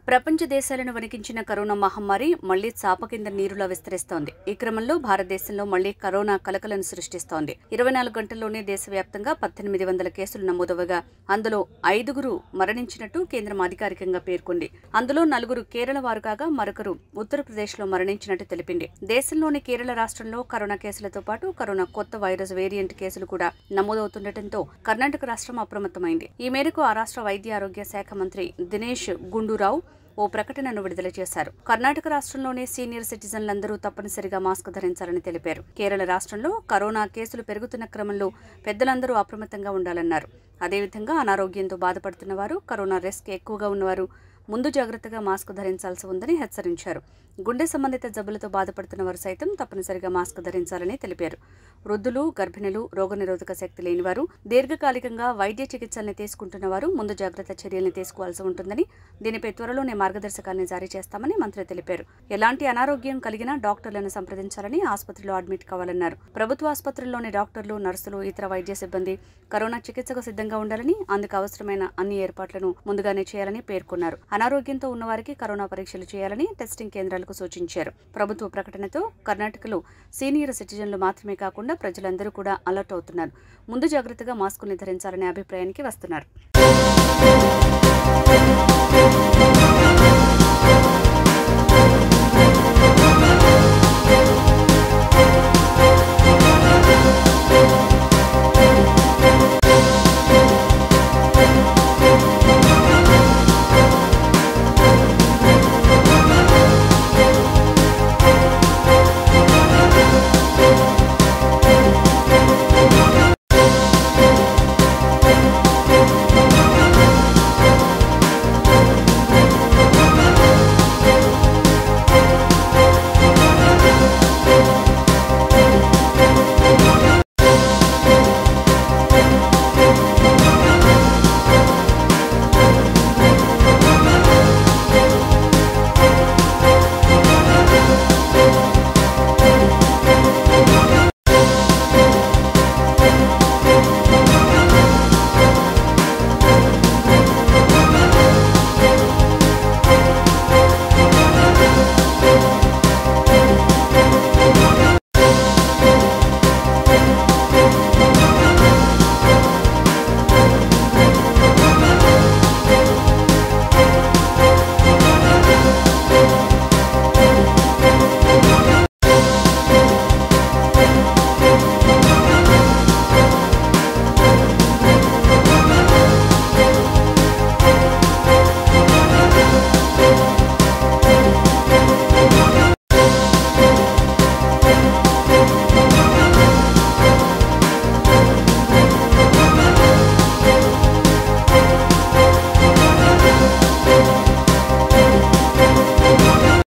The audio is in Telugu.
ప్రపంచ దేశాలను వణికించిన కరోనా మహమ్మారి మళ్లీ చాప కింద నీరులా విస్తరిస్తోంది. ఈ క్రమంలో భారతదేశంలో మళ్లీ కరోనా కలకలను సృష్టిస్తోంది. 24 గంటల్లోనే దేశవ్యాప్తంగా 1800 కేసులు నమోదవగా అందులో 5 మరణించినట్టు కేంద్రం అధికారికంగా పేర్కొంది. అందులో 4 కేరళ వారు కాగా మరొకరు ఉత్తరప్రదేశ్లో మరణించినట్టు తెలిపింది. దేశంలోని కేరళ రాష్ట్రంలో కరోనా కేసులతో పాటు కరోనా కొత్త వైరస్ వేరియంట్ కేసులు కూడా నమోదవుతుండటంతో కర్ణాటక రాష్ట్రం అప్రమత్తమైంది. ఈ మేరకు ఆ రాష్ట్ర వైద్య ఆరోగ్య శాఖ మంత్రి దినేష్ గుండూరావు ఓ ప్రకటనను విడుదల చేశారు. కర్ణాటక రాష్ట్రంలోని సీనియర్ సిటిజన్లందరూ తప్పనిసరిగా మాస్క్ ధరించాలని తెలిపారు. కేరళ రాష్ట్రంలో కరోనా కేసులు పెరుగుతున్న క్రమంలో పెద్దలందరూ అప్రమత్తంగా ఉండాలన్నారు. అదేవిధంగా అనారోగ్యంతో బాధపడుతున్న వారు, కరోనా రిస్క్ ఎక్కువగా ఉన్నవారు ముందు జాగ్రత్తగా మాస్క్ ధరించాల్సి ఉందని హెచ్చరించారు. గుండె సంబంధిత జబ్బులతో బాధపడుతున్న వారు సైతం తప్పనిసరిగా మాస్క్ ధరించాలని తెలిపారు. వృద్ధులు, గర్భిణులు, రోగనిరోధక శక్తి లేనివారు, దీర్ఘకాలికంగా వైద్య చికిత్సల్ని తీసుకుంటున్న వారు ముందు జాగ్రత్త చర్యల్ని తీసుకోవాల్సి ఉంటుందని, దీనిపై త్వరలోనే మార్గదర్శకాలను జారీ చేస్తామని మంత్రి తెలిపారు. ఎలాంటి అనారోగ్యం కలిగినా డాక్టర్లను సంప్రదించాలని, ఆసుపత్రిలో అడ్మిట్ కావాలన్నారు. ప్రభుత్వ ఆసుపత్రుల్లోని డాక్టర్లు, నర్సులు, ఇతర వైద్య సిబ్బంది కరోనా చికిత్సకు సిద్ధంగా ఉండాలని, అందుకు అవసరమైన అన్ని ఏర్పాట్లను ముందుగానే చేయాలని పేర్కొన్నారు. అనారోగ్యంతో ఉన్నవారికి కరోనా పరీక్షలు చేయాలని టెస్టింగ్ కేంద్రాలకు సూచించారు. ప్రభుత్వ ప్రకటనతో కర్ణాటకలో సీనియర్ సిటిజన్లు మాత్రమే కాకుండా ప్రజలందరూ కూడా అలర్ట్ అవుతున్నారు. ముందు జాగ్రత్తగా మాస్కుల్ని ధరించాలనే అభిప్రాయానికి వస్తున్నారు.